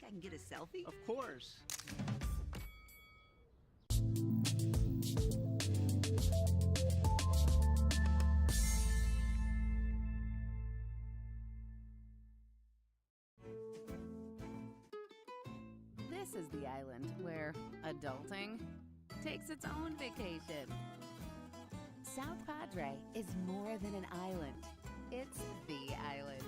I can get a selfie? Of course. This is the island where adulting takes its own vacation. South Padre is more than an island. It's the island.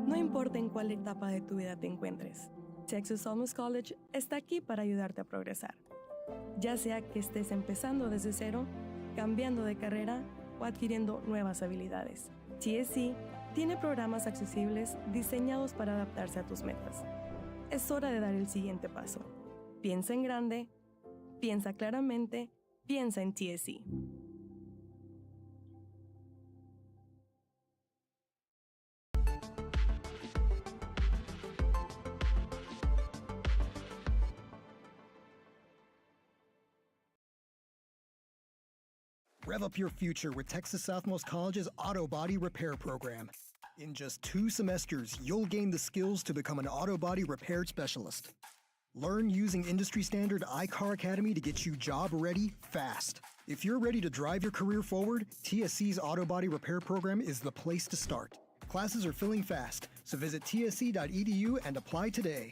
No importa en cuál etapa de tu vida te encuentres, Texas Almost College está aquí para ayudarte a progresar. Ya sea que estés empezando desde cero, cambiando de carrera o adquiriendo nuevas habilidades, TSC tiene programas accesibles diseñados para adaptarse a tus metas. Es hora de dar el siguiente paso. Piensa en grande, piensa claramente, piensa en TSC. Rev up your future with Texas Southmost College's Auto Body Repair Program. In just 2 semesters, you'll gain the skills to become an auto body repair specialist. Learn using industry-standard iCar Academy to get you job-ready fast. If you're ready to drive your career forward, TSC's Auto Body Repair Program is the place to start. Classes are filling fast, so visit tsc.edu and apply today.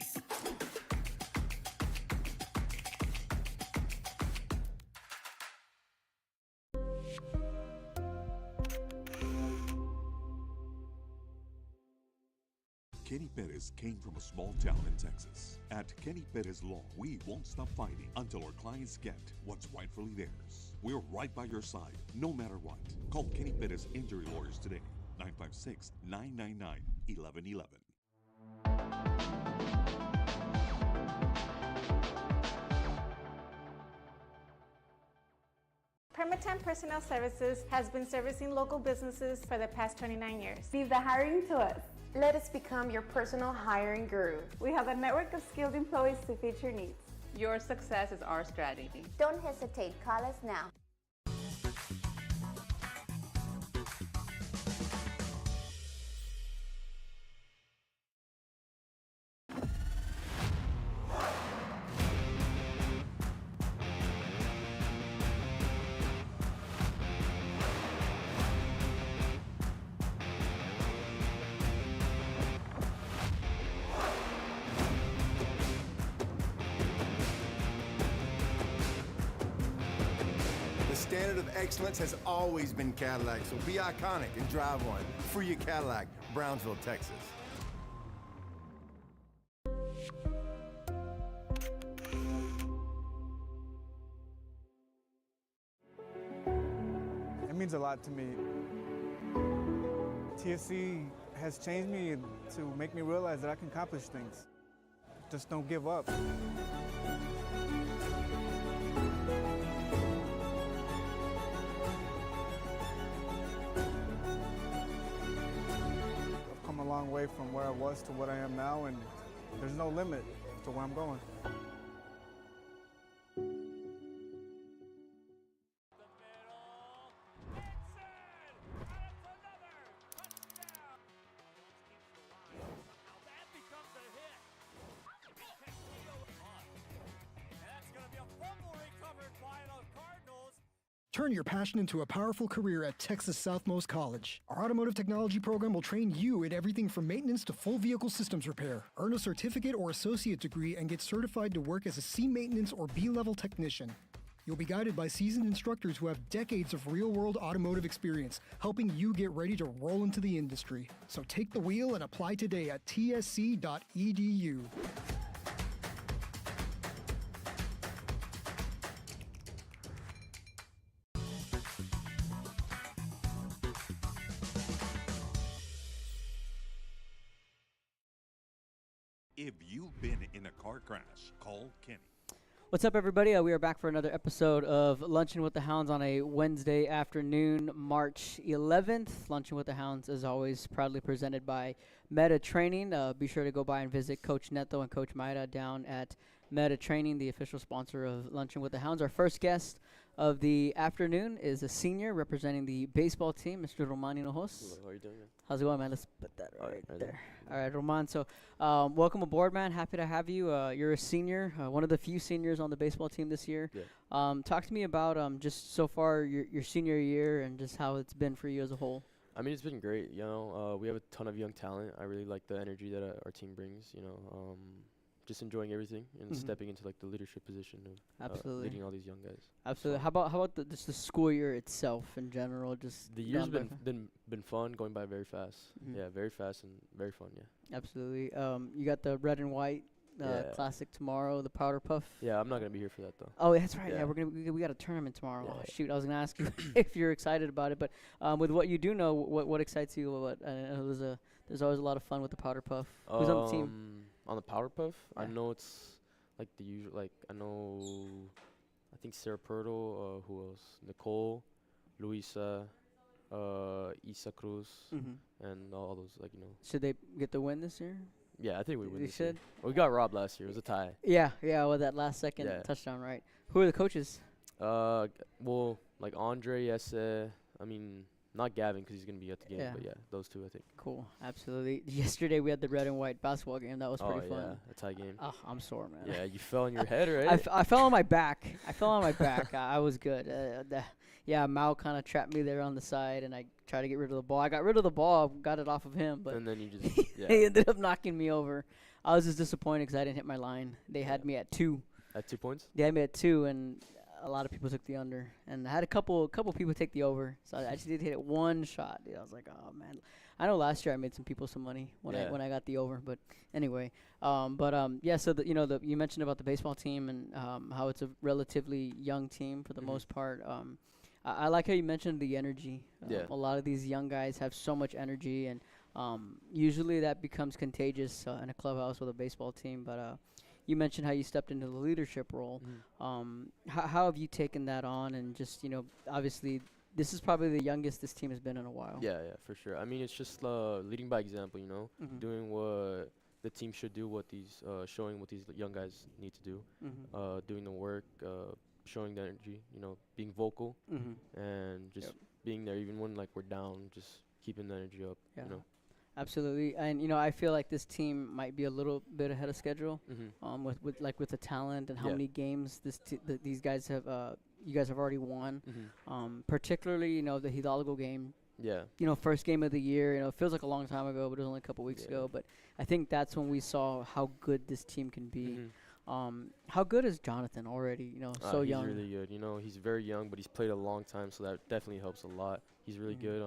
Kenny Perez came from a small town in Texas. At Kenny Perez Law, we won't stop fighting until our clients get what's rightfully theirs. We're right by your side, no matter what. Call Kenny Perez Injury Lawyers today, 956-999-1111. Permatemp Personnel Services has been servicing local businesses for the past 29 years. Leave the hiring to us. Let us become your personal hiring guru. We have a network of skilled employees to fit your needs. Your success is our strategy. Don't hesitate, call us now. The standard of excellence has always been Cadillac, so be iconic and drive one. Free your Cadillac, Brownsville, Texas. It means a lot to me. TSC has changed me to make me realize that I can accomplish things. Just don't give up. I've come a long way from where I was to what I am now, and there's no limit to where I'm going. Turn your passion into a powerful career at Texas Southmost College. Our automotive technology program will train you in everything from maintenance to full vehicle systems repair. Earn a certificate or associate degree and get certified to work as a C maintenance or B-level technician. You'll be guided by seasoned instructors who have decades of real-world automotive experience, helping you get ready to roll into the industry. So take the wheel and apply today at tsc.edu. If you've been in a car crash, call Kenny. What's up, everybody? We are back for another episode of Lunchin with the Hounds on a Wednesday afternoon, March 11th. Lunchin with the Hounds, as always, proudly presented by Meta Training. Be sure to go by and visit Coach Neto and Coach Mayra down at Meta Training, the official sponsor of Lunchin with the Hounds. Our first guest of the afternoon is a senior representing the baseball team, Mr. Roman Hinojos. Hello, how are you doing, man? How's it going, man? Let's put that right there. All right, Roman. So, welcome aboard, man. Happy to have you. You're a senior, one of the few seniors on the baseball team this year. Yeah. Talk to me about just so far your senior year and just how it's been for you as a whole. I mean, it's been great. You know, we have a ton of young talent. I really like the energy that our team brings. You know, just enjoying everything and stepping into like the leadership position of leading all these young guys. Absolutely. How about just the school year itself in general? Just the year's been fun, going by very fast. Yeah, very fast and very fun. Yeah. Absolutely. You got the red and white classic tomorrow, the powder puff. Yeah, I'm not gonna be here for that though. Oh, that's right. Yeah, we got a tournament tomorrow. Yeah. Oh, shoot, I was gonna ask you if you're excited about it, but with what you do know, what excites you? There's always a lot of fun with the powder puff. Who's on the team? On the powder puff, Yeah. I know it's like the usual. Like I think Sarah Pirtle. Who else? Nicole, Luisa, Isa Cruz, and all those, like, you know. Should they get the win this year? Yeah, I think we win. They this year. should. Well, we got robbed last year. It was a tie. Yeah, with that last second touchdown, right? Who are the coaches? Well, like Andre, Esse. I mean, not Gavin because he's gonna be at the game, but yeah, those two I think. Cool, absolutely. Yesterday we had the red and white basketball game. That was pretty fun. Yeah, a tie game. Oh, I'm sore, man. Yeah, you fell on your head, right? I fell on my back. I was good. Mao kind of trapped me there on the side, and I tried to get rid of the ball. I got rid of the ball, got it off of him, but and then you just he ended up knocking me over. I was just disappointed because I didn't hit my line. They had me at 2. At 2 points? They had me at 2, and a lot of people took the under, and I had a couple people take the over. So I just did hit it one shot. Dude, I was like, oh man. I know last year I made some people some money when I got the over, but anyway. So you mentioned about the baseball team and how it's a relatively young team for the most part. I like how you mentioned the energy. A lot of these young guys have so much energy, and usually that becomes contagious in a clubhouse with a baseball team. But you mentioned how you stepped into the leadership role. How have you taken that on? And just, obviously this is probably the youngest this team has been in a while. Yeah, for sure. I mean, it's just leading by example, doing what the team should do, showing what these young guys need to do, doing the work, showing the energy, being vocal, and just being there even when we're down, just keeping the energy up. Absolutely. And I feel like this team might be a little bit ahead of schedule, with the talent and how many games these guys have. You guys have already won, particularly the Hidalgo game. Yeah. First game of the year. It feels like a long time ago, but it was only a couple weeks ago. But I think that's when we saw how good this team can be. How good is Jonathan already? So young. He's really good. He's very young, but he's played a long time, so that definitely helps a lot. He's really good.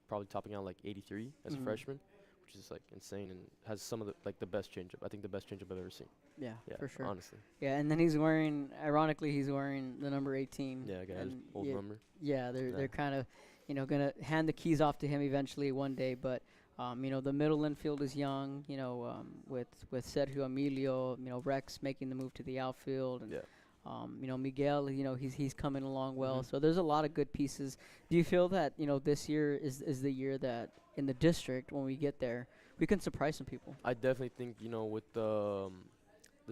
Probably topping out 83 as a freshman, which is insane, and has some of the best changeup. I think the best changeup I've ever seen. Yeah, for sure. Honestly. Yeah, and then ironically, he's wearing the number 18. Yeah, his old number. Yeah, they're kind of, gonna hand the keys off to him eventually one day. But the middle infield is young. With Sergio Emilio, Rex making the move to the outfield, and Miguel, he's coming along well. So there's a lot of good pieces. Do you feel that this year is the year that in the district, when we get there, we can surprise some people? I definitely think with the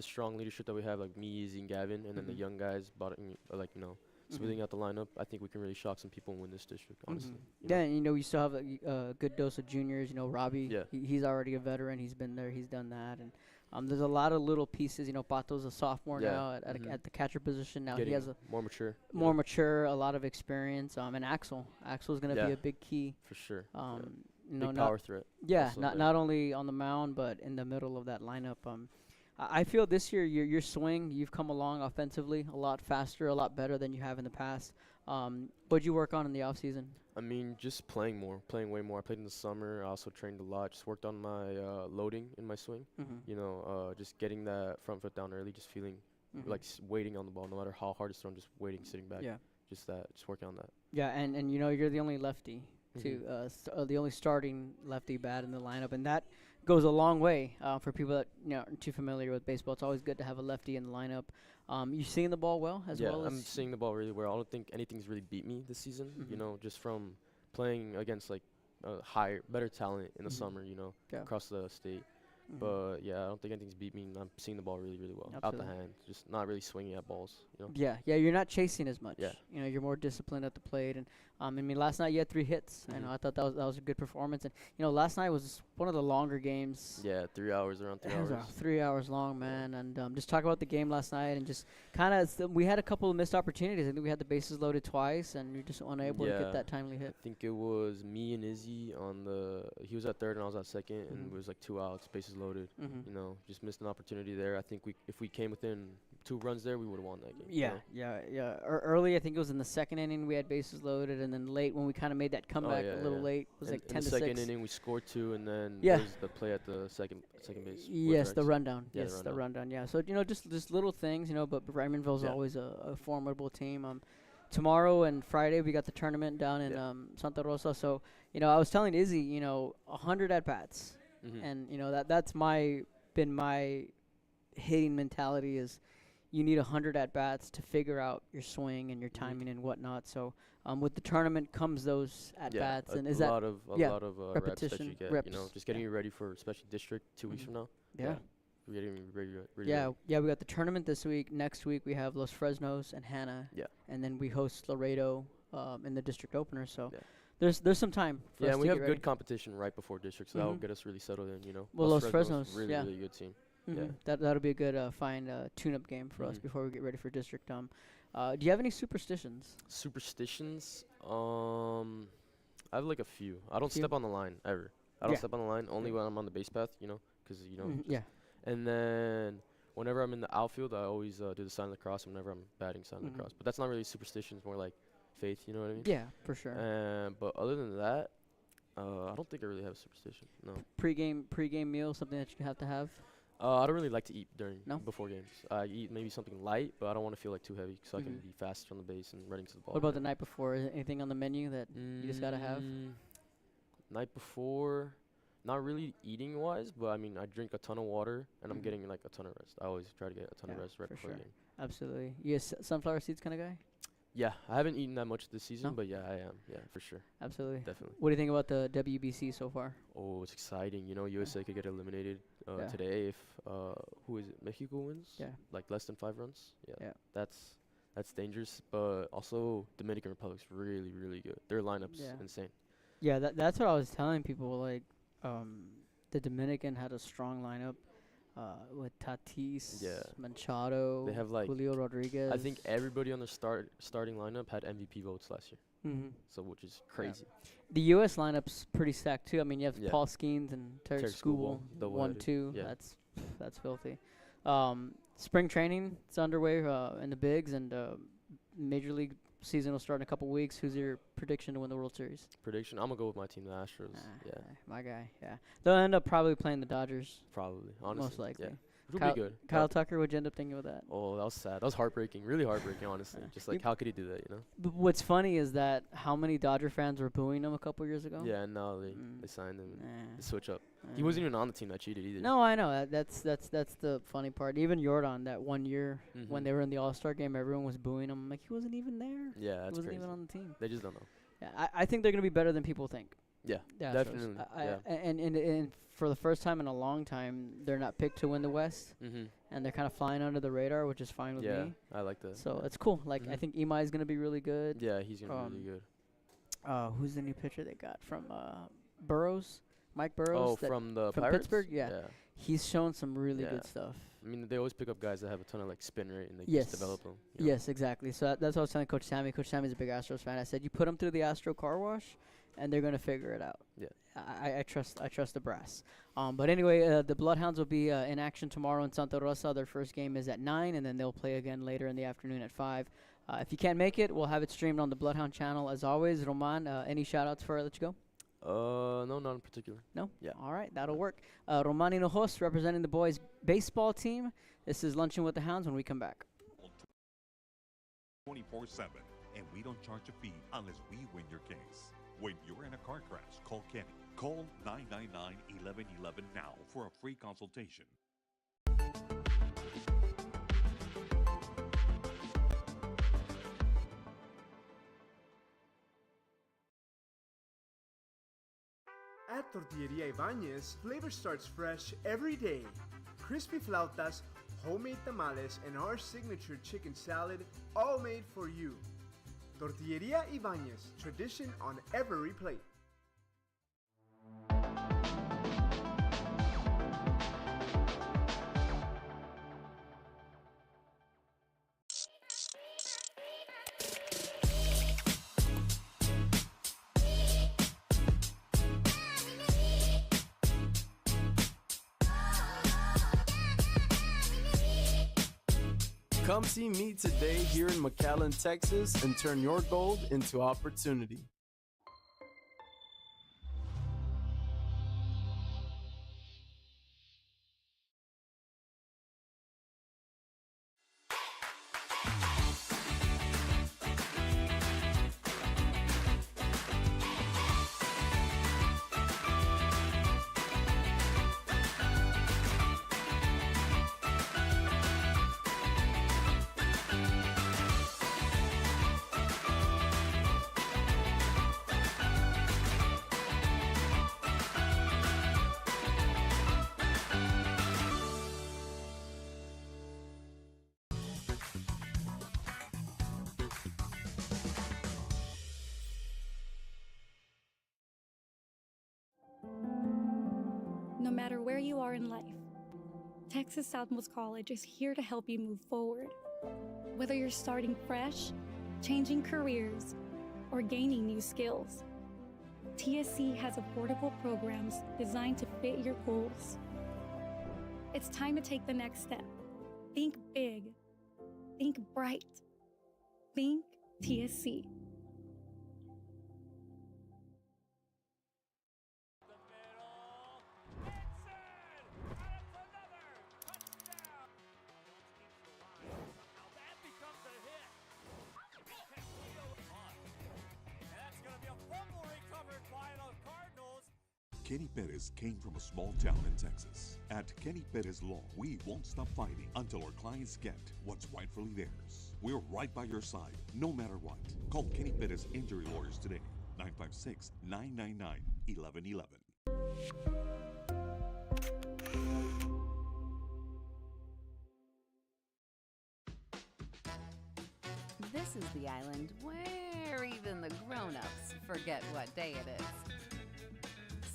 strong leadership that we have, like me, Easy, and Gavin, and then the young guys, smoothing out the lineup, I think we can really shock some people and win this district, honestly. Yeah, and we still have a good dose of juniors. Robbie, he's already a veteran. He's been there. He's done that. And there's a lot of little pieces. Pato's a sophomore now at the catcher position. Now Getting he has more mature, a lot of experience. And Axel's going to be a big key. For sure. Big power threat. Yeah, not only on the mound, but in the middle of that lineup. I feel this year your swing, you've come along offensively a lot faster, a lot better than you have in the past. What'd you work on in the off season? I mean, just playing way more. I played in the summer. I also trained a lot. Just worked on my loading in my swing. Just getting that front foot down early, just feeling like waiting on the ball, no matter how hard it's thrown, just waiting, sitting back. Yeah. Just working on that. Yeah, and you're the only lefty the only starting lefty bat in the lineup, and that goes a long way for people that aren't too familiar with baseball. It's always good to have a lefty in the lineup. You seeing the ball well as well? Yeah, I'm seeing the ball really well. I don't think anything's really beat me this season. You know, just from playing against like better talent in the summer. You know, across the state. But yeah, I don't think anything's beat me. I'm seeing the ball really, really well. Absolutely. Out the hand, just not really swinging at balls. You know? Yeah, you're not chasing as much. Yeah. You know, you're more disciplined at the plate. And I mean, last night you had 3 hits. I know, I thought that was a good performance. And last night was one of the longer games. Yeah, 3 hours, around 3 hours. It was 3 hours long, man. And just talk about the game last night and just kind of we had a couple of missed opportunities. I think we had the bases loaded twice, and you're just unable to get that timely hit. I think it was me and Izzy he was at third and I was at second, and it was like 2 outs, bases loaded. You know, just missed an opportunity there. I think if we came within 2 runs there, we would have won that game. Yeah. Early, I think it was in the second inning we had bases loaded, and then late when we kind of made that comeback a little late, it was like 10 to 6. In the second inning, we scored 2, and then there was the play at the second base. Yes, the rundown. Yeah, yes, the rundown. Yeah. So just little things, but Raymondville's always a formidable team. Tomorrow and Friday we got the tournament down in Santa Rosa. So I was telling Izzy, 100 at bats, and that's been my hitting mentality is you need 100 at bats to figure out your swing and your timing and whatnot. So with the tournament comes those at bats, and is a lot of reps that you get. Reps. Just getting you ready for especially district 2 weeks from now. We're getting ready. Yeah. We got the tournament this week. Next week we have Los Fresnos and Hanna. Yeah. And then we host Laredo in the district opener. So. Yeah. There's some time for us and to we have get ready. good competition right before district, so that'll get us really settled in, Well, Los Fresnos, really good team. Yeah. That'll be a good fine tune-up game for us before we get ready for district. Do you have any superstitions? Superstitions? I have like a few. I don't step on the line ever. I don't step on the line only when I'm on the base path, because And then whenever I'm in the outfield, I always do the sign of the cross. Whenever I'm batting, sign of the cross. But that's not really superstitions, more like faith, you know what I mean? Yeah, for sure. But other than that, I don't think I really have a superstition. No. Pre-game meal, something that you have to have. I don't really like to eat before games. I eat maybe something light, but I don't want to feel like too heavy, so I can be faster on the base and running to the ball. What about the night before? Is there anything on the menu that you just gotta have? Night before, not really eating wise, but I mean I drink a ton of water and I'm getting like a ton of rest. I always try to get a ton of rest right before the game. Absolutely. You a sunflower seeds kind of guy? Yeah, I haven't eaten that much this season, but yeah, I am. Yeah, for sure. Absolutely. Definitely. What do you think about the WBC so far? Oh, it's exciting. USA could get eliminated today if who is it? Mexico wins. Yeah. Like less than 5 runs. Yeah. That's dangerous. But also Dominican Republic's really, really good. Their lineup's insane. Yeah, that's what I was telling people. Like, the Dominican had a strong lineup. With Tatis, Machado, they have like Julio Rodriguez. I think everybody on the starting lineup had MVP votes last year. So which is crazy. Yeah. The U.S. lineup's pretty stacked too. I mean, you have Paul Skeens and Tarek Skubal, 1-2. Yeah. That's filthy. Spring training is underway in the bigs, and Major League season will start in a couple weeks. Who's your prediction to win the World Series? Prediction? I'm gonna go with my team, the Astros. My guy. Yeah, they'll end up probably playing the Dodgers. Probably, honestly, most likely. Yeah. Which would be good. Kyle Tucker, what'd you end up thinking with that? Oh, that was sad. That was heartbreaking. Really heartbreaking, honestly. Just like, how could he do that? But what's funny is that how many Dodger fans were booing him a couple years ago? Yeah, and now they signed him. They switch up. He wasn't even on the team that cheated either. No, I know. That's the funny part. Even Jordan, that one year when they were in the All-Star game, everyone was booing him. I'm like, he wasn't even there. Yeah, that's He wasn't crazy. even on the team. They just don't know. Yeah, I think they're going to be better than people think. Yeah, definitely. And for the first time in a long time, they're not picked to win the West, and they're kind of flying under the radar, which is fine with me. Yeah, I like that. So it's cool. Like I think Imai is going to be really good. Yeah, he's going to be really good. Who's the new pitcher they got from Burrows? Mike Burrows. Oh, from the from Pirates? Pittsburgh. Yeah, he's shown some really good stuff. I mean, they always pick up guys that have a ton of like spin rate, and they just develop them. Yes, exactly. So that's what I was telling Coach Sammy. Coach Sammy's a big Astros fan. I said, you put them through the Astro car wash, and they're gonna figure it out. Yeah. I trust the brass. But anyway, the Bloodhounds will be in action tomorrow in Santa Rosa. Their first game is at 9, and then they'll play again later in the afternoon at 5. If you can't make it, we'll have it streamed on the Bloodhound channel as always. Roman, any shout-outs before I let you go? No, not in particular. No? Yeah. All right, that'll work. Roman Hinojos representing the boys' baseball team. This is Lunchin with the Hounds when we come back. 24/7, and we don't charge a fee unless we win your case. When you're in a car crash, call Kenny. Call 999-1111 now for a free consultation. At Tortilleria Ibañez, flavor starts fresh every day. Crispy flautas, homemade tamales, and our signature chicken salad, all made for you. Tortilleria Ibañez, tradition on every plate. Come see me today here in McAllen, Texas, and turn your gold into opportunity. No matter where you are in life, Texas Southmost College is here to help you move forward. Whether you're starting fresh, changing careers, or gaining new skills, TSC has affordable programs designed to fit your goals. It's time to take the next step. Think big. Think bright. Think TSC. Kenny Perez came from a small town in Texas. At Kenny Perez Law, we won't stop fighting until our clients get what's rightfully theirs. We're right by your side, no matter what. Call Kenny Perez Injury Lawyers today, 956-999-1111. This is the island where even the grown-ups forget what day it is.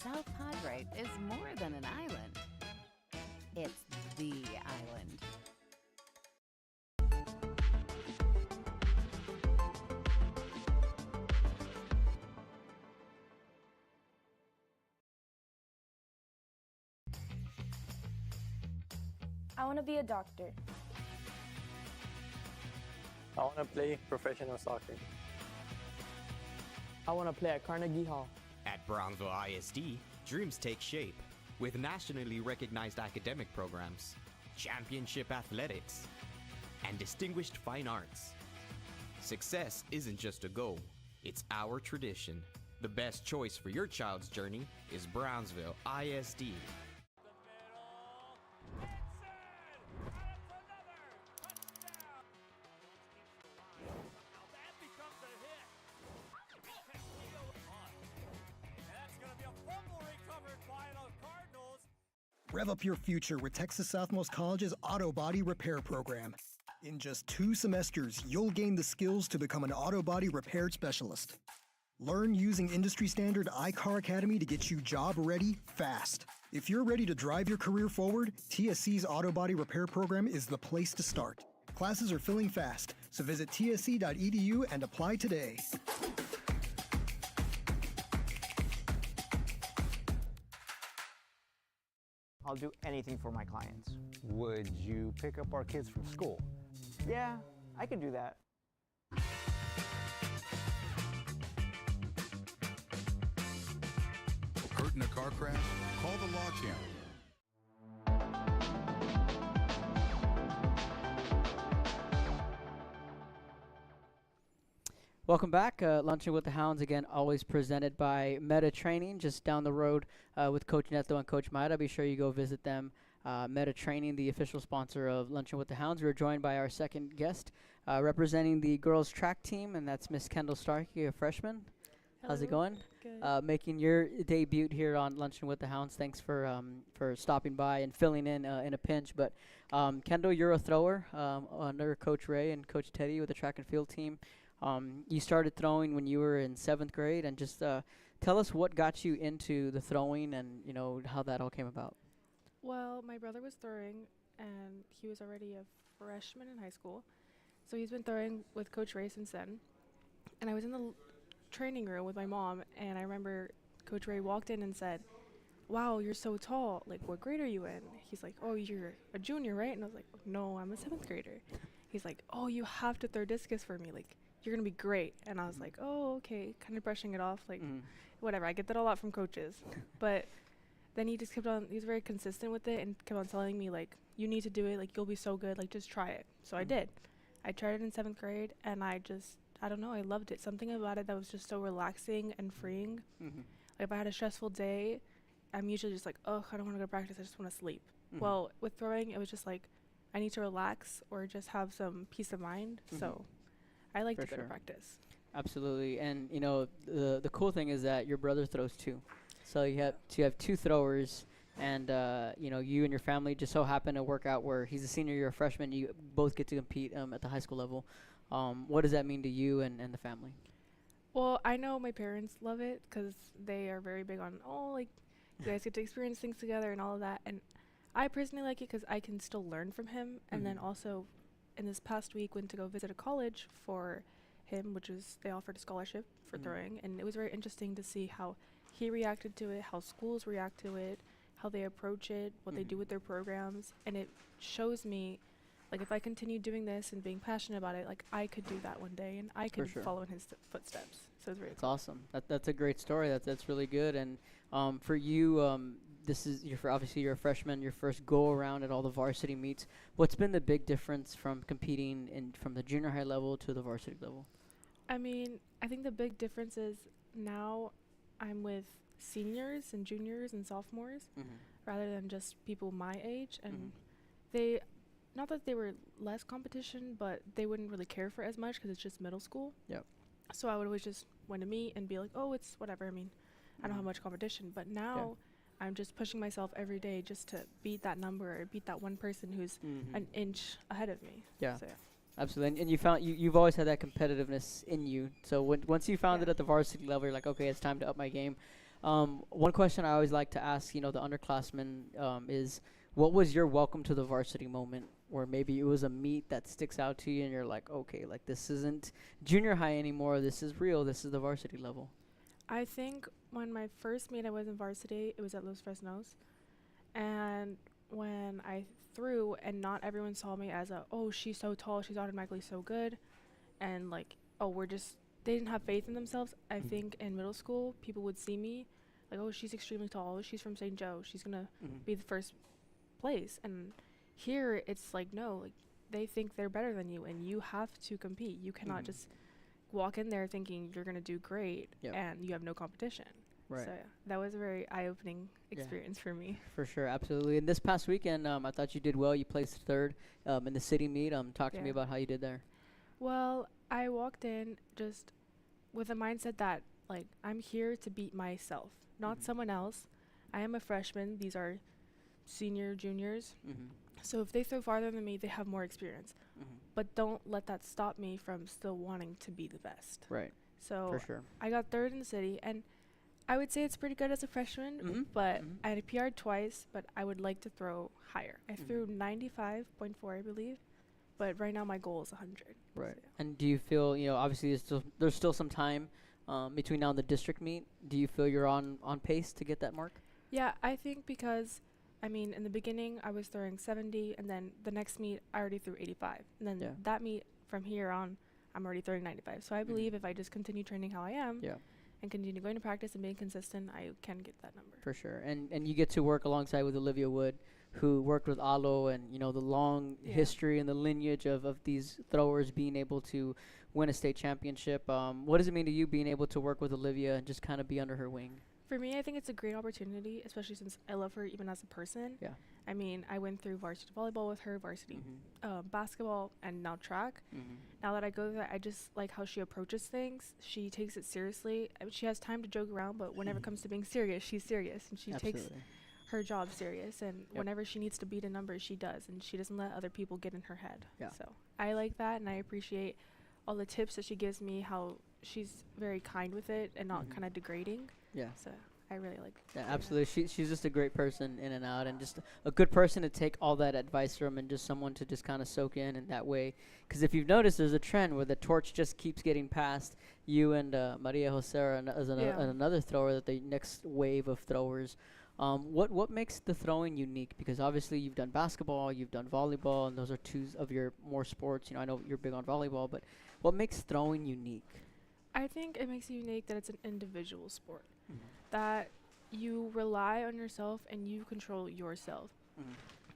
South Padre is more than an island. It's the island. I want to be a doctor. I want to play professional soccer. I want to play at Carnegie Hall. At Brownsville ISD, dreams take shape with nationally recognized academic programs, championship athletics, and distinguished fine arts. Success isn't just a goal, it's our tradition. The best choice for your child's journey is Brownsville ISD. Rev up your future with Texas Southmost College's Auto Body Repair Program. In just 2 semesters, you'll gain the skills to become an auto body repair specialist. Learn using industry standard iCar Academy to get you job ready fast. If you're ready to drive your career forward, TSC's Auto Body Repair Program is the place to start. Classes are filling fast, so visit tsc.edu and apply today. I'll do anything for my clients. Would you pick up our kids from school? Yeah, I could do that. Hurt in a car crash? Call the Law Channel. Welcome back. Lunching with the Hounds again, always presented by Meta Training, just down the road with Coach Neto and Coach Maida. Be sure you go visit them. Meta Training, the official sponsor of Lunching with the Hounds. We're joined by our second guest, representing the girls track team, and that's Miss Kendall Starkey, a freshman. Hello. How's it going? Good. Making your debut here on Luncheon with the Hounds. Thanks for stopping by and filling in a pinch. But Kendall, you're a thrower under Coach Ray and Coach Teddy with the track and field team. You started throwing when you were in 7th grade, and just tell us what got you into the throwing and, you know, how that all came about. Well, my brother was throwing, and he was already a freshman in high school. So he's been throwing with Coach Ray since then. And I was in the training room with my mom, and I remember Coach Ray walked in and said, "Wow, you're so tall. Like, what grade are you in?" He's like, "Oh, you're a junior, right?" And I was like, "No, I'm a 7th grader." He's like, "Oh, you have to throw discus for me. Like, you're going to be great." And I was like, "Oh, okay," kind of brushing it off, like, whatever. I get that a lot from coaches. But then he just kept on, he was very consistent with it and kept on telling me, like, "You need to do it. Like, you'll be so good. Like, just try it." So I did. I tried it in 7th grade, and I don't know, I loved it. Something about it that was just so relaxing and freeing. Like, if I had a stressful day, I'm usually just like, "Oh, I don't want to go to practice. I just want to sleep." Well, with throwing, it was just like, I need to relax or just have some peace of mind. So I like to go to practice. Absolutely. And, you know, the cool thing is that your brother throws too. So you have 2 throwers, and, you know, you and your family just so happen to work out where he's a senior, you're a freshman, you both get to compete at the high school level. What does that mean to you and the family? Well, I know my parents love it because they are very big on, like, you guys get to experience things together and all of that. And I personally like it because I can still learn from him. And then also, in this past week, went to go visit a college for him, which is, they offered a scholarship for throwing. And it was very interesting to see how he reacted to it, how schools react to it, how they approach it, what they do with their programs. And it shows me, like, if I continue doing this and being passionate about it, like, I could do that one day, and I could follow in his footsteps. So it's very That's awesome. That's a great story. That's really good. And for you, this is obviously you're a freshman, your first go around at all the varsity meets. What's been the big difference from competing from the junior high level to the varsity level? I mean, I think the big difference is now I'm with seniors and juniors and sophomores rather than just people my age, and they. Not that they were less competition, but they wouldn't really care for as much because it's just middle school. Yep. So I would always just want to meet and be like, "Oh, it's whatever." I mean, I don't have much competition, but now I'm just pushing myself every day just to beat that number or beat that one person who's an inch ahead of me. Yeah. So, absolutely. And you found you've always had that competitiveness in you. So once you found it at the varsity level, you're like, okay, it's time to up my game. One question I always like to ask, you know, the underclassmen is, what was your welcome to the varsity moment? Or maybe it was a meet that sticks out to you and you're like, okay, like, this isn't junior high anymore. This is real. This is the varsity level. I think when my first meet I was in varsity, it was at Los Fresnos. And when I threw, and not everyone saw me as she's so tall, she's automatically so good. And like, they didn't have faith in themselves. I think in middle school, people would see me like, "Oh, she's extremely tall. She's from St. Joe. She's going to be the first place." And here it's like, no, like, they think they're better than you, and you have to compete. You cannot just walk in there thinking you're going to do great and you have no competition. Right. So that was a very eye-opening experience for me. For sure, absolutely. And this past weekend, I thought you did well. You placed 3rd in the city meet. Talk to me about how you did there. Well, I walked in just with a mindset that, like, I'm here to beat myself, not someone else. I am a freshman. These are senior, juniors. So if they throw farther than me, they have more experience. But don't let that stop me from still wanting to be the best. Right. So for sure. I got 3rd in the city, and I would say it's pretty good as a freshman, but I had PR'd twice, but I would like to throw higher. I threw 95.4, I believe, but right now my goal is 100. Right. So. And do you feel, you know, obviously there's still some time between now and the district meet. Do you feel you're on pace to get that mark? Yeah, I think because, I mean, in the beginning I was throwing 70, and then the next meet I already threw 85. And then that meet from here on, I'm already throwing 95. So I believe if I just continue training how I am and continue going to practice and being consistent, I can get that number. For sure. And you get to work alongside with Olivia Wood, who worked with Alo, and, you know, the long history and the lineage of these throwers being able to win a state championship. What does it mean to you being able to work with Olivia and just kind of be under her wing? For me, I think it's a great opportunity, especially since I love her even as a person. Yeah. I mean, I went through varsity volleyball with her, varsity basketball, and now track. Now that I go there, I just like how she approaches things. She takes it seriously. I mean, she has time to joke around, but whenever it comes to being serious, she's serious, and she takes her job serious. And whenever she needs to beat a number, she does, and she doesn't let other people get in her head. Yeah. So I like that, and I appreciate all the tips that she gives me, how she's very kind with it and not kind of degrading. Yeah. So I really like Yeah, absolutely. She's just a great person in and out, and just a good person to take all that advice from, and just someone to just kind of soak in that way. Because if you've noticed, there's a trend where the torch just keeps getting passed. You and Maria Jose are another thrower, that the next wave of throwers. What makes the throwing unique? Because obviously you've done basketball, you've done volleyball, and those are two of your more sports. You know, I know you're big on volleyball, but what makes throwing unique? I think it makes it unique that it's an individual sport, that you rely on yourself and you control yourself.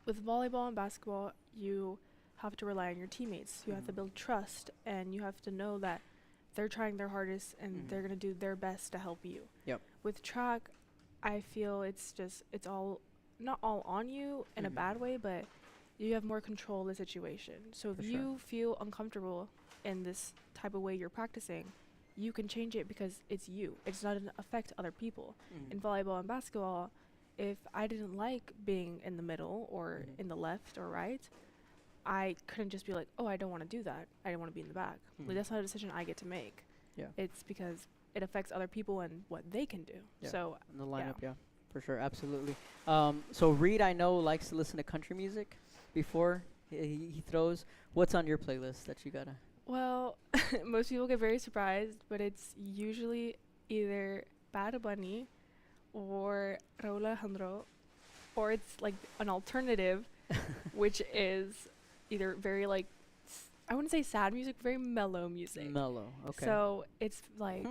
With volleyball and basketball, you have to rely on your teammates. You have to build trust, and you have to know that they're trying their hardest and they're going to do their best to help you. Yep. With track, I feel it's all not all on you in a bad way, but you have more control of the situation. So if you feel uncomfortable in this type of way you're practicing, you can change it because it's you. It's not going to affect other people. In volleyball and basketball, if I didn't like being in the middle or in the left or right, I couldn't just be like, oh, I don't want to do that. I don't want to be in the back. Like, that's not a decision I get to make. Yeah. It's because it affects other people and what they can do. Yeah. So in the lineup, yeah, for sure, absolutely. So Reed, I know, likes to listen to country music before he throws. What's on your playlist that you gotta? Well, most people get very surprised, but it's usually either Bad Bunny or Raul Alejandro, or it's like an alternative, which is either very like, I wouldn't say sad music, very mellow music. Mellow, okay. So it's like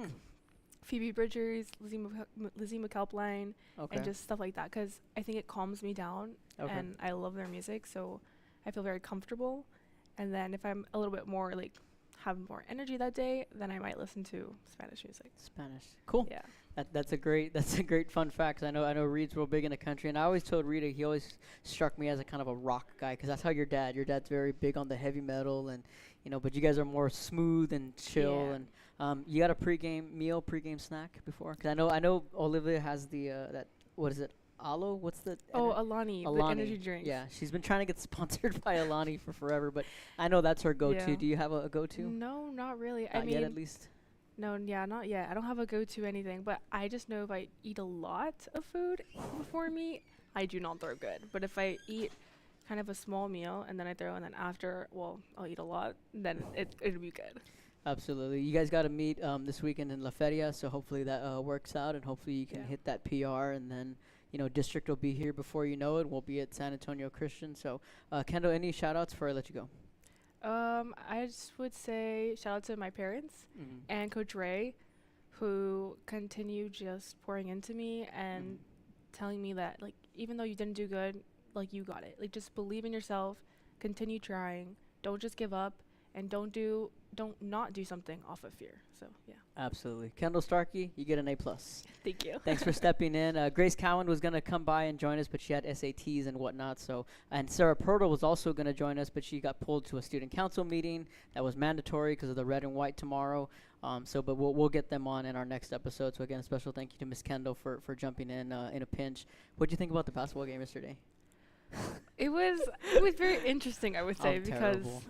Phoebe Bridgers, Lizzie McAlpine, and just stuff like that, because I think it calms me down, and I love their music, so I feel very comfortable. And then if I'm a little bit more like have more energy that day, then I might listen to Spanish music. Spanish, cool. Yeah, that's a great fun fact. 'Cause I know Reed's real big in the country, and I always told Reed he always struck me as a kind of a rock guy, because that's how your dad's very big on the heavy metal, and but you guys are more smooth and chill. Yeah. And you got a pregame snack before? Because I know Olivia has the that, what is it? Alo? What's the? Alani, the energy drink. Yeah, she's been trying to get sponsored by Alani for forever, but I know that's her go-to. Yeah. Do you have a go-to? No, not really. Not yet, at least. No, yeah, not yet. I don't have a go-to anything, but I just know if I eat a lot of food before me, I do not throw good. But if I eat kind of a small meal and then I throw, and then after, well, I'll eat a lot, then it'll be good. Absolutely. You guys got to meet this weekend in La Feria, so hopefully that works out, and hopefully you can hit that PR, and then district will be here before you know it. We'll be at San Antonio Christian. So, Kendall, any shout-outs before I let you go? I just would say shout out to my parents and Coach Ray, who continue just pouring into me and telling me that, like, even though you didn't do good, like, you got it. Like, just believe in yourself, continue trying, don't just give up, and don't not do something off of fear. So yeah. Absolutely. Kendall Starkey, you get an A+. Thank you. Thanks for stepping in. Grace Cowan was going to come by and join us, but she had SATs and whatnot. So, and Sarah Pertle was also going to join us, but she got pulled to a student council meeting that was mandatory because of the red and white tomorrow. But we'll get them on in our next episode. So again, a special thank you to Miss Kendall for jumping in a pinch. What did you think about the basketball game yesterday? It was very interesting, I would say, because terrible.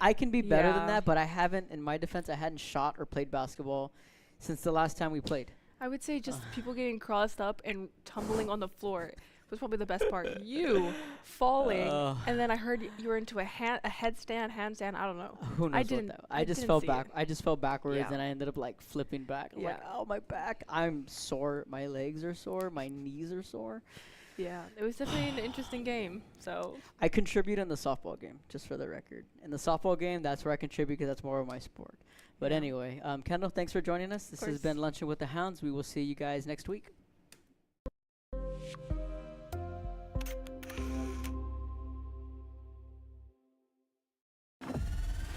I can be better than that, but I haven't, in my defense, I hadn't shot or played basketball since the last time we played. I would say just people getting crossed up and tumbling on the floor was probably the best part. You falling, and then I heard you were into a handstand. I don't know. Who knows I just fell back. I just fell backwards, and I ended up like flipping back. I'm like, oh, my back. I'm sore. My legs are sore. My knees are sore. Yeah, it was definitely an interesting game. So I contribute in the softball game, just for the record. In the softball game, that's where I contribute because that's more of my sport. But anyway, Kendall, thanks for joining us. This has been Lunchin with the Hounds. We will see you guys next week.